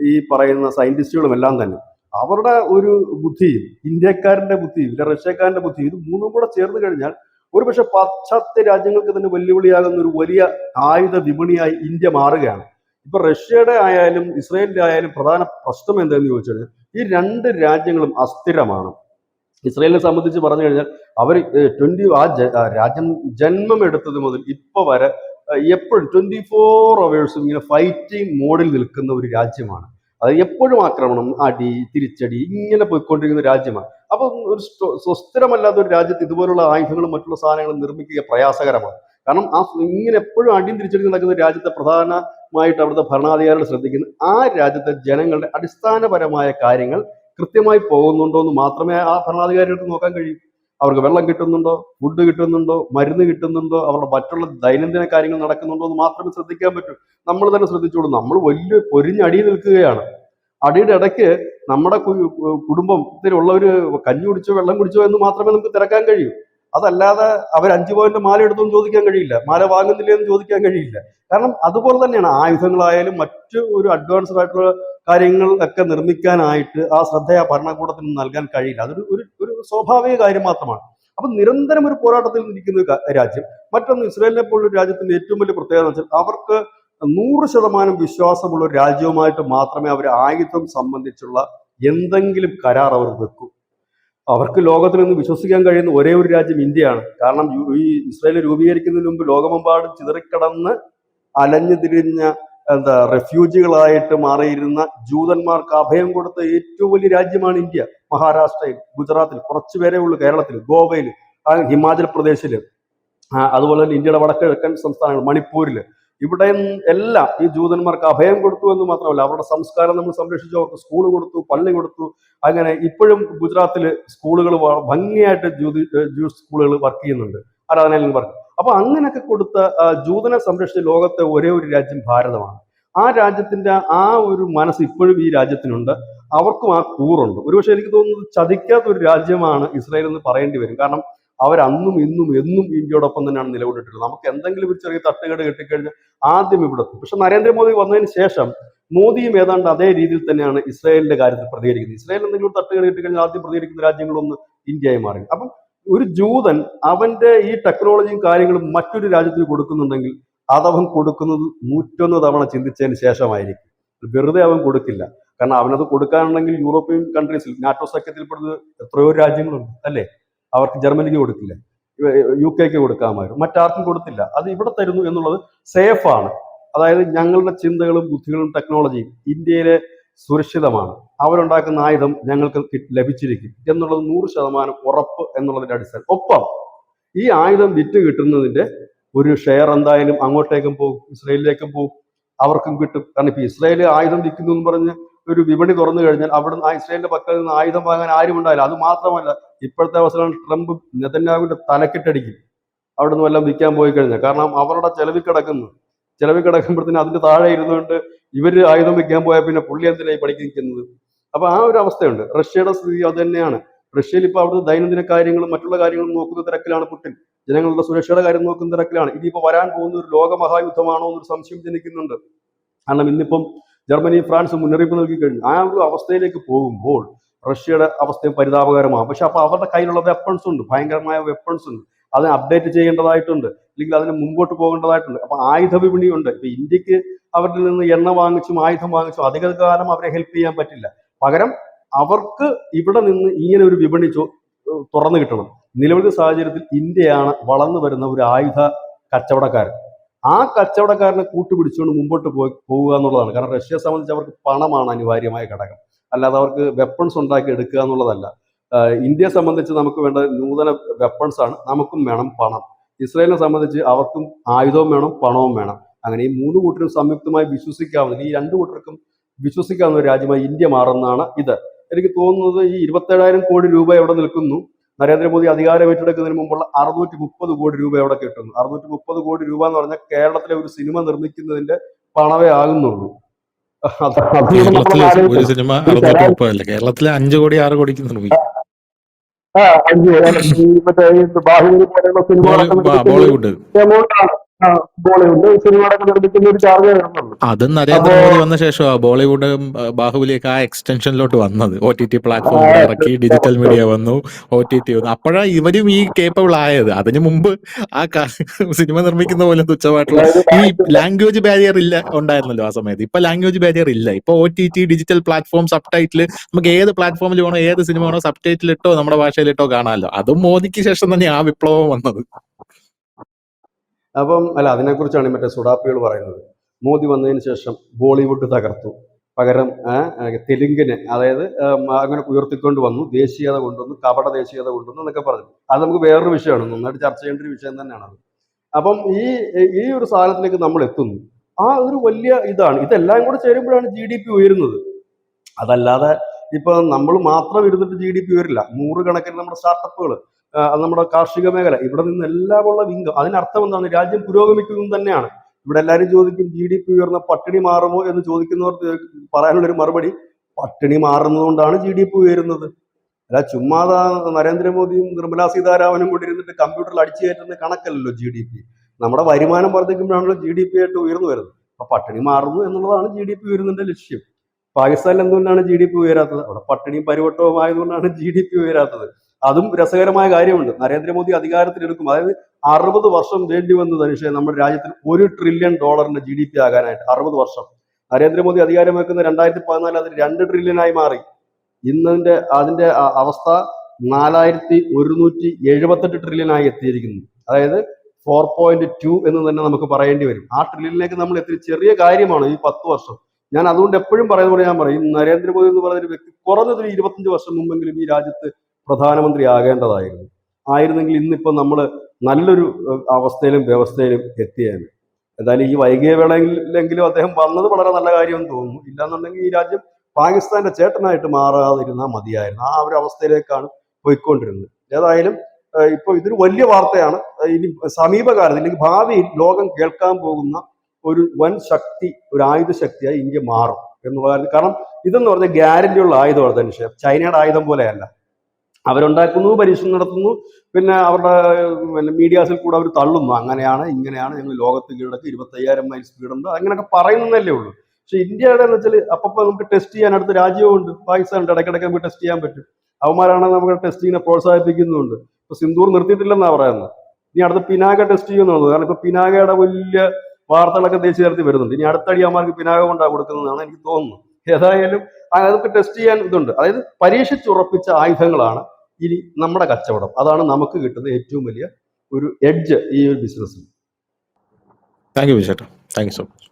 ഈ പറയുന്ന സയന്റിസ്റ്റുകളും എല്ലാം തന്നെ. അവരുടെ ഒരു ബുദ്ധിയും ഇന്ത്യക്കാരന്റെ ബുദ്ധിയും റഷ്യക്കാരന്റെ ബുദ്ധിയും ഇത് മൂന്നും കൂടെ ചേർന്ന് കഴിഞ്ഞാൽ ഒരുപക്ഷെ പാശ്ചാത്യ രാജ്യങ്ങൾക്ക് തന്നെ വെല്ലുവിളിയാകുന്ന ഒരു വലിയ ആയുധ വിപണിയായി ഇന്ത്യ മാറുകയാണ്. ഇപ്പൊ റഷ്യയുടെ ആയാലും ഇസ്രായേലിന്റെ ആയാലും പ്രധാന പ്രശ്നം എന്താണെന്ന് ചോദിച്ചു കഴിഞ്ഞാൽ ഈ രണ്ട് രാജ്യങ്ങളും അസ്ഥിരമാണ്. ഇസ്രായേലിനെ സംബന്ധിച്ച് പറഞ്ഞു കഴിഞ്ഞാൽ അവർ രാജ്യം ജന്മം എടുത്തത് മുതൽ ഇപ്പൊ വരെ എപ്പോഴും 24 hours ഇങ്ങനെ ഫൈറ്റിംഗ് മോഡിൽ നിൽക്കുന്ന ഒരു രാജ്യമാണ്. അത് എപ്പോഴും ആക്രമണം, അടി, തിരിച്ചടി ഇങ്ങനെ പോയിക്കൊണ്ടിരിക്കുന്ന രാജ്യമാണ്. അപ്പൊ ഒരു സുസ്ഥിരമല്ലാത്ത ഒരു രാജ്യത്ത് ഇതുപോലുള്ള ആയുധങ്ങളും മറ്റുള്ള സാധനങ്ങളും നിർമ്മിക്കുക പ്രയാസകരമാണ്. കാരണം ഇങ്ങനെ എപ്പോഴും അടിയും തിരിച്ചടി നടക്കുന്ന രാജ്യത്തെ പ്രധാനമായിട്ട് അവിടുത്തെ ഭരണാധികാരികൾ ശ്രദ്ധിക്കുന്നത് ആ രാജ്യത്തെ ജനങ്ങളുടെ അടിസ്ഥാനപരമായ കാര്യങ്ങൾ കൃത്യമായി പോകുന്നുണ്ടോ എന്ന് മാത്രമേ ആ ഭരണാധികാരികൾക്ക് നോക്കാൻ കഴിയൂ. അവർക്ക് വെള്ളം കിട്ടുന്നുണ്ടോ, ഫുഡ് കിട്ടുന്നുണ്ടോ, മരുന്ന് കിട്ടുന്നുണ്ടോ, അവരുടെ മറ്റുള്ള ദൈനംദിന കാര്യങ്ങൾ നടക്കുന്നുണ്ടോ എന്ന് മാത്രമേ ശ്രദ്ധിക്കാൻ പറ്റൂ. നമ്മൾ തന്നെ ശ്രദ്ധിച്ചോളൂ, നമ്മൾ വലിയ പൊരിഞ്ഞടി നിൽക്കുകയാണ്. അടിയുടെ ഇടയ്ക്ക് നമ്മുടെ കുടുംബത്തിലുള്ളവർ കഞ്ഞി കുടിച്ചോ വെള്ളം കുടിച്ചോ എന്ന് മാത്രമേ നമുക്ക് തിരക്കാൻ കഴിയൂ. അതല്ലാതെ അവർ 5 പോയിന്റ് മാല എടുത്തൊന്നും ചോദിക്കാൻ കഴിയില്ല, മാല വാങ്ങുന്നില്ലേ എന്ന് ചോദിക്കാൻ കഴിയില്ല. കാരണം അതുപോലെ തന്നെയാണ് ആയുധങ്ങളായാലും മറ്റു ഒരു അഡ്വാൻസ്ഡ് ആയിട്ടുള്ള കാര്യങ്ങൾ ഒക്കെ നിർമ്മിക്കാനായിട്ട് ആ ശ്രദ്ധ ആ ഭരണകൂടത്തിന് നൽകാൻ കഴിയില്ല. അതൊരു ഒരു സ്വാഭാവിക കാര്യം മാത്രമാണ്. അപ്പൊ നിരന്തരം ഒരു പോരാട്ടത്തിൽ നിൽക്കുന്ന രാജ്യം. മറ്റൊന്ന്, ഇസ്രായേലിനെ പോലുള്ള രാജ്യത്തിന്റെ ഏറ്റവും വലിയ പ്രത്യേകത എന്ന് വെച്ചാൽ അവർക്ക് 100% വിശ്വാസമുള്ള ഒരു രാജ്യവുമായിട്ട് മാത്രമേ അവർ ആയുധം സംബന്ധിച്ചുള്ള എന്തെങ്കിലും കരാർ അവർ വെക്കൂ. അവർക്ക് ലോകത്തിൽ നിന്ന് വിശ്വസിക്കാൻ കഴിയുന്ന ഒരേ ഒരു രാജ്യം ഇന്ത്യയാണ്. കാരണം ഈ ഇസ്രായേൽ രൂപീകരിക്കുന്നതിന് മുമ്പ് ലോകമെമ്പാടും ചിതറിക്കിടന്ന് അലഞ്ഞു തിരിഞ്ഞ റെഫ്യൂജികളായിട്ട് മാറിയിരുന്ന ജൂതന്മാർക്ക് അഭയം കൊടുത്ത ഏറ്റവും വലിയ രാജ്യമാണ് ഇന്ത്യ. മഹാരാഷ്ട്രയിൽ, ഗുജറാത്തിൽ കുറച്ചു പേരേ ഉള്ളൂ, കേരളത്തിൽ, ഗോവയിൽ, ഹിമാചൽ പ്രദേശിൽ, അതുപോലെ തന്നെ ഇന്ത്യയുടെ വടക്കിഴക്കൻ സംസ്ഥാനങ്ങൾ, മണിപ്പൂരിൽ, ഇവിടെ എല്ലാം ഈ ജൂതന്മാർക്ക് അഭയം കൊടുത്തു എന്ന് മാത്രമല്ല അവരുടെ സംസ്കാരം നമ്മൾ സംരക്ഷിച്ചു. അവർക്ക് സ്കൂൾ കൊടുത്തു, പള്ളി കൊടുത്തു. അങ്ങനെ ഇപ്പോഴും ഗുജറാത്തിൽ സ്കൂളുകൾ ഭംഗിയായിട്ട് ജൂസ് സ്കൂളുകൾ വർക്ക് ചെയ്യുന്നുണ്ട്, ആരാധനാലയങ്ങൾ വർക്ക്. അപ്പൊ അങ്ങനെയൊക്കെ കൊടുത്ത ജൂതനെ സംരക്ഷിച്ച ലോകത്തെ ഒരേ ഒരു രാജ്യം ഭാരതമാണ്. ആ രാജ്യത്തിന്റെ ആ ഒരു മനസ്സ് ഇപ്പോഴും ഈ രാജ്യത്തിനുണ്ട്. അവർക്കും ആ കൂറുണ്ട്. ഒരുപക്ഷെ എനിക്ക് തോന്നുന്നത് ചതിക്കാത്ത ഒരു രാജ്യമാണ് ഇസ്രായേൽ എന്ന് പറയേണ്ടി വരും. കാരണം അവരന്നും ഇന്നും എന്നും ഇന്ത്യയോടൊപ്പം തന്നെയാണ് നിലകൊണ്ടിട്ടുള്ളത്. നമുക്ക് എന്തെങ്കിലും ഒരു ചെറിയ തട്ടുകേട് കിട്ടിക്കഴിഞ്ഞാൽ ആദ്യം ഇവിടെ എത്തും. പക്ഷെ നരേന്ദ്രമോദി വന്നതിന് ശേഷം മോദിയും ഏതാണ്ട് അതേ രീതിയിൽ തന്നെയാണ് ഇസ്രായേലിന്റെ കാര്യത്തിൽ പ്രതികരിക്കുന്നത്. ഇസ്രായേൽ എന്തെങ്കിലും തട്ടുകേട് കിട്ടിക്കഴിഞ്ഞാൽ ആദ്യം പ്രതികരിക്കുന്ന രാജ്യങ്ങളൊന്നും ഇന്ത്യയായി മാറി. അപ്പം ഒരു ജൂതൻ അവന്റെ ഈ ടെക്നോളജിയും കാര്യങ്ങളും മറ്റൊരു രാജ്യത്തിന് കൊടുക്കുന്നുണ്ടെങ്കിൽ അതവൻ കൊടുക്കുന്നത് 101 തവണ ചിന്തിച്ചതിന് ശേഷമായിരിക്കും. വെറുതെ അവൻ കൊടുക്കില്ല. കാരണം അവനത് കൊടുക്കാനുണ്ടെങ്കിൽ യൂറോപ്യൻ കൺട്രീസിൽ, നാറ്റോ സഖ്യത്തിൽപ്പെടുന്ന എത്രയോ രാജ്യങ്ങളുണ്ട് അല്ലേ? അവർക്ക് ജർമ്മനിക്ക് കൊടുക്കില്ല, UK കൊടുക്കാമായിരുന്നു, മറ്റാർക്കും കൊടുത്തില്ല. അത് ഇവിടെ തരുന്നു എന്നുള്ളത് സേഫാണ്. അതായത് ഞങ്ങളുടെ ചിന്തകളും ബുദ്ധികളും ടെക്നോളജിയും ഇന്ത്യയിലെ സുരക്ഷിതമാണ്. അവരുണ്ടാക്കുന്ന ആയുധം ഞങ്ങൾക്ക് ലഭിച്ചിരിക്കും എന്നുള്ളത് 100% ഉറപ്പ് എന്നുള്ളതിന്റെ അടിസ്ഥാനം. ഒപ്പം ഈ ആയുധം വിറ്റ് കിട്ടുന്നതിന്റെ ഒരു ഷെയർ എന്തായാലും അങ്ങോട്ടേക്കും പോകും, ഇസ്രായേലിലേക്കും പോകും, അവർക്കും കിട്ടും. കാരണം ഇപ്പൊ ഇസ്രായേൽ ആയുധം വിൽക്കുന്നു എന്ന് പറഞ്ഞ് ഒരു വിപണി തുറന്നു കഴിഞ്ഞാൽ അവിടെ ഇസ്രായേലിന്റെ പക്കൽ നിന്ന് ആയുധം വാങ്ങാൻ ആരും ഉണ്ടായില്ല. അത് മാത്രമല്ല, ഇപ്പോഴത്തെ അവസരം ട്രംപ് നെതന്യാഹുവിന്റെ തലക്കെട്ടടിക്കും അവിടെ നിന്ന് വല്ലതും വിൽക്കാൻ പോയി കഴിഞ്ഞാൽ. കാരണം അവരുടെ ചെലവിൽ കിടക്കുമ്പോഴത്തേന് അതിന്റെ താഴെ ഇരുന്നുകൊണ്ട് ഇവര് ആയുധം വിൽക്കാൻ പോയാൽ പിന്നെ പുള്ളി എന്തിനായി പണിക്ക് നിൽക്കുന്നത്? അപ്പൊ ആ ഒരു അവസ്ഥയുണ്ട്. റഷ്യയുടെ സ്ഥിതി അത് തന്നെയാണ്. റഷ്യയിൽ ഇപ്പൊ അവിടുത്തെ ദൈനംദിന കാര്യങ്ങളും മറ്റുള്ള കാര്യങ്ങളും നോക്കുന്ന തിരക്കിലാണ് പുടിൻ. ജനങ്ങളുടെ സുരക്ഷയുടെ കാര്യം നോക്കുന്ന തിരക്കിലാണ്. ഇനിയിപ്പോ വരാൻ പോകുന്ന ഒരു ലോകമഹായുദ്ധമാണോ എന്നൊരു സംശയം ജനിക്കുന്നുണ്ട്. കാരണം ഇന്നിപ്പം ജർമ്മനി, ഫ്രാൻസ് മുന്നറിയിപ്പ് നൽകി കഴിഞ്ഞു. ആ ഒരു അവസ്ഥയിലേക്ക് പോകുമ്പോൾ റഷ്യയുടെ അവസ്ഥയും പരിതാപകരമാണ്. പക്ഷെ അപ്പൊ അവരുടെ കയ്യിലുള്ള വെപ്പൺസ് ഉണ്ട്, ഭയങ്കരമായ വെപ്പൺസ് ഉണ്ട്. അതിനെ അപ്ഡേറ്റ് ചെയ്യേണ്ടതായിട്ടുണ്ട്, അല്ലെങ്കിൽ അതിന് മുമ്പോട്ട് പോകേണ്ടതായിട്ടുണ്ട്. അപ്പൊ ആയുധ വിപണിയുണ്ട്. ഇപ്പൊ ഇന്ത്യക്ക് അവരിൽ നിന്ന് എണ്ണ വാങ്ങിച്ചും ആയുധം വാങ്ങിച്ചും അധിക കാലം അവരെ ഹെൽപ്പ് ചെയ്യാൻ പറ്റില്ല. പകരം അവർക്ക് ഇവിടെ നിന്ന് ഇങ്ങനെ ഒരു വിപണി തുറന്നു കിട്ടണം. നിലവിലെ സാഹചര്യത്തിൽ ഇന്ത്യയാണ് വളർന്നു വരുന്ന ഒരു ആയുധ കച്ചവടക്കാരൻ. ആ കച്ചവടക്കാരനെ കൂട്ടുപിടിച്ചുകൊണ്ട് മുമ്പോട്ട് പോവുക എന്നുള്ളതാണ്. കാരണം റഷ്യയെ സംബന്ധിച്ച് അവർക്ക് പണമാണ് അനിവാര്യമായ ഘടകം, അല്ലാതെ അവർക്ക് വെപ്പൺസ് ഉണ്ടാക്കി എടുക്കുക എന്നുള്ളതല്ല. ഇന്ത്യയെ സംബന്ധിച്ച് നമുക്ക് വേണ്ട നൂതന വെപ്പൺസ് ആണ്, നമുക്കും വേണം പണം. ഇസ്രായേലിനെ സംബന്ധിച്ച് അവർക്കും ആയുധവും വേണം, പണവും വേണം. അങ്ങനെ ഈ 3 കൂട്ടരും സംയുക്തമായി വിശ്വസിക്കാവുന്ന, ഈ 2 കൂട്ടർക്കും വിശ്വസിക്കാവുന്ന ഒരു രാജ്യമായി ഇന്ത്യ മാറുന്നതാണ് ഇത്. എനിക്ക് തോന്നുന്നത് ഈ 27,000 കോടി രൂപ എവിടെ നിൽക്കുന്നു, നരേന്ദ്രമോദി അധികാരം ഏറ്റെടുക്കുന്നതിന് മുമ്പുള്ള 630 കോടി രൂപ എവിടെ കിട്ടുന്നു. 630 കോടി രൂപ എന്ന് പറഞ്ഞാൽ കേരളത്തിലെ ഒരു സിനിമ നിർമ്മിക്കുന്നതിന്റെ പണവേ ആകുന്നുള്ളൂ. ഒരു സിനിമ 630 അല്ല, കേരളത്തിലെ 5 കോടി 6 കോടിക്ക് നിർമ്മിക്കും. മറ്റേ ബാഹുബലി പോലെയുള്ള സിനിമ ബോളിവുഡ് ബോളിവുഡ് സിനിമകളൊക്കെ നിർമ്മിക്കുന്ന ഒരു ചാർജ് വരുന്നുള്ളൂ. അതും അപ്പോ നരേന്ദ്രമോദി വന്ന ശേഷമാണ് ബോളിവുഡ് ബാഹുബലിയൊക്കെ ആ എക്സ്റ്റൻഷനിലോട്ട് വന്നത്. OTT പ്ലാറ്റ്ഫോമുകൾ ഇറക്കി, ഡിജിറ്റൽ മീഡിയ വന്നു, OTT വന്നു. അപ്പോഴാണ് ഇവരും ഈ കേപ്പബിൾ ആയത്. അതിനു മുമ്പ് ആ സിനിമ നിർമ്മിക്കുന്ന പോലെ തുച്ഛമായിട്ടുള്ള ഈ ലാംഗ്വേജ് ബാരിയർ ഇല്ല ഉണ്ടായിരുന്നല്ലോ ആ സമയത്ത്. ഇപ്പൊ ലാംഗ്വേജ് ബാരിയർ ഇല്ല. ഇപ്പൊ OTT, digital platform, sub title, നമുക്ക് ഏത് പ്ലാറ്റ്ഫോമിൽ വേണോ ഏത് സിനിമ വേണോ സബ് ടൈറ്റിലിട്ടോ നമ്മുടെ ഭാഷയിലിട്ടോ കാണാമല്ലോ. അതും മോദിക്ക് ശേഷം തന്നെ ആ വിപ്ലവം വന്നത്. അപ്പം അല്ല, അതിനെക്കുറിച്ചാണ് മറ്റേ സുഡാപ്പികൾ പറയുന്നത്. മോദി വന്നതിന് ശേഷം ബോളിവുഡ് തകർത്തു, പകരം തെലുങ്കിനെ, അതായത് അങ്ങനെ ഉയർത്തിക്കൊണ്ട് വന്നു, ദേശീയത കൊണ്ടുവന്നു, കപട ദേശീയത കൊണ്ടുവന്നു എന്നൊക്കെ പറഞ്ഞു. അത് നമുക്ക് വേറൊരു വിഷയമാണ്, നന്നായിട്ട് ചർച്ച ചെയ്യേണ്ട ഒരു വിഷയം തന്നെയാണ് അത്. അപ്പം ഈ ഒരു സാധനത്തിലേക്ക് നമ്മൾ എത്തുന്നു. ആ ഒരു വലിയ ഇതാണ്. ഇതെല്ലാം കൂടെ ചേരുമ്പോഴാണ് GDP ഉയരുന്നത്. അതല്ലാതെ ഇപ്പൊ നമ്മൾ മാത്രം ഇരുന്നിട്ട് GDP വരില്ല. നൂറുകണക്കിന് നമ്മുടെ സ്റ്റാർട്ടപ്പുകൾ, നമ്മുടെ കാർഷിക മേഖല, ഇവിടെ നിന്ന് എല്ലാം ഉള്ള വിങ്കം. അതിനർത്ഥം എന്താണ്? രാജ്യം പുരോഗമിക്കുന്നത് തന്നെയാണ്. ഇവിടെ എല്ലാവരും ചോദിക്കും GDP ഉയർന്ന പട്ടിണി മാറുമോ എന്ന് ചോദിക്കുന്നവർക്ക് പറയാനുള്ളൊരു മറുപടി, പട്ടിണി മാറുന്നതുകൊണ്ടാണ് GDP ഉയരുന്നത്. അല്ല ചുമ്മാതെ നരേന്ദ്രമോദിയും നിർമ്മലാ സീതാരാമനും കൂടി ഇരുന്നിട്ട് കമ്പ്യൂട്ടറിൽ അടിച്ചു കയറ്റുന്ന കണക്കല്ലല്ലോ GDP. നമ്മുടെ വരുമാനം വർദ്ധിക്കുമ്പോഴാണല്ലോ GDP ആയിട്ട് ഉയർന്നു വരുന്നത്. അപ്പൊ പട്ടിണി മാറുന്നു എന്നുള്ളതാണ് GDP ഉയരുന്നതിന്റെ ലക്ഷ്യം. പാകിസ്ഥാനിൽ എന്തുകൊണ്ടാണ് GDP ഉയരാത്തത്? അവിടെ പട്ടിണിയും പരിവട്ടവും ആയതുകൊണ്ടാണ് GDP ഉയരാത്തത്. അതും രസകരമായ കാര്യമുണ്ട്. നരേന്ദ്രമോദി അധികാരത്തിലെടുക്കും, അതായത് 60 വർഷം വേണ്ടി വന്നു ധനുഷേ നമ്മുടെ രാജ്യത്തിന് $1 ട്രില്യൺ GDP ആകാനായിട്ട്. 60 വർഷം. നരേന്ദ്രമോദി അധികാരം വെക്കുന്ന 2014 അത് 2 ട്രില്യനായി മാറി. ഇന്നതിന്റെ അതിന്റെ അവസ്ഥ 4178 ട്രില്യനായി എത്തിയിരിക്കുന്നു. അതായത് 4.2 എന്ന് തന്നെ നമുക്ക് പറയേണ്ടി വരും. ആ ട്രില്യനിലേക്ക് നമ്മൾ എത്തി. ചെറിയ കാര്യമാണ് ഈ 10 വർഷം. ഞാൻ അതുകൊണ്ട് എപ്പോഴും പറയുന്ന പോലെ ഞാൻ പറയും, നരേന്ദ്രമോദി എന്ന് പറയുന്ന ഒരു വ്യക്തി കുറഞ്ഞതൊരു 25 വർഷം മുമ്പെങ്കിലും ഈ രാജ്യത്ത് പ്രധാനമന്ത്രി ആകേണ്ടതായിരുന്നു. ആയിരുന്നെങ്കിൽ ഇന്നിപ്പോ നമ്മൾ നല്ലൊരു അവസ്ഥയിലും വ്യവസ്ഥയിലും എത്തിയേനെ. എന്തായാലും ഈ വൈകിയ വേളയിലെങ്കിലും അദ്ദേഹം വന്നത് വളരെ നല്ല കാര്യമെന്ന് തോന്നുന്നു. ഇല്ലാന്നുണ്ടെങ്കിൽ ഈ രാജ്യം പാകിസ്ഥാന്റെ ചേട്ടനായിട്ട് മാറാതിരുന്നാൽ മതിയായിരുന്നു. ആ ഒരു അവസ്ഥയിലേക്കാണ് പോയിക്കൊണ്ടിരുന്നത്. ഏതായാലും ഇപ്പൊ ഇതൊരു വലിയ വാർത്തയാണ്. ഇനി സമീപകാലത്ത് അല്ലെങ്കിൽ ഭാവിയിൽ ലോകം കേൾക്കാൻ പോകുന്ന ഒരു വൻ ശക്തി, ഒരു ആയുധ ശക്തിയായി ഇന്ത്യ മാറും എന്നുള്ള കാര്യം. കാരണം ഇതെന്ന് പറഞ്ഞാൽ ഗ്യാരണ്ടിയുള്ള ആയുധമാണ് ധനുഷ്. ചൈനയുടെ ആയുധം പോലെയല്ല. അവരുണ്ടാക്കുന്നു, പരീക്ഷണം നടത്തുന്നു, പിന്നെ അവരുടെ മീഡിയാസിൽ കൂടെ അവർ തള്ളുന്നു. അങ്ങനെയാണ് ഇങ്ങനെയാണ്, ഞങ്ങൾ ലോകത്ത് കീഴടക്കി 25,000 മൈൽ സ്പീഡുണ്ട്, അങ്ങനെയൊക്കെ പറയുന്നതല്ലേ ഉള്ളൂ. പക്ഷെ ഇന്ത്യയുടെ എന്ന് വെച്ചാൽ അപ്പൊ നമുക്ക് ടെസ്റ്റ് ചെയ്യാൻ അടുത്ത രാജ്യമുണ്ട്, പാകിസ്ഥാനുണ്ട്. ഇടയ്ക്കിടയ്ക്ക് നമുക്ക് ടെസ്റ്റ് ചെയ്യാൻ പറ്റും. അവന്മാരാണ് നമുക്ക് ടെസ്റ്റിങ്ങിനെ പ്രോത്സാഹിപ്പിക്കുന്നുണ്ട്. ഇപ്പൊ സിന്ദൂർ നിർത്തിയിട്ടില്ലെന്നാ പറയുന്നത്. ഇനി അടുത്ത പിനാക ടെസ്റ്റ് ചെയ്യുന്നുള്ളൂ. കാരണം ഇപ്പൊ പിനാകയുടെ വലിയ വാർത്തകളൊക്കെ ദേശീയ തലത്തിൽ വരുന്നുണ്ട്. ഇനി അടുത്തടി അവന്മാർക്ക് പിനാക കൊണ്ടാണ് കൊടുക്കുന്നതാണ് എനിക്ക് തോന്നുന്നു. ഏതായാലും അതൊക്കെ ടെസ്റ്റ് ചെയ്യാൻ ഇതുണ്ട്. അതായത് പരീക്ഷിച്ചുറപ്പിച്ച ആയുധങ്ങളാണ് ഇനി നമ്മുടെ കച്ചവടം. അതാണ് നമുക്ക് കിട്ടുന്ന ഏറ്റവും വലിയ ഒരു എഡ്ജ് ഈ ഒരു ബിസിനസ്സിൽ. താങ്ക് യു വിശേഷം. Thank you so much.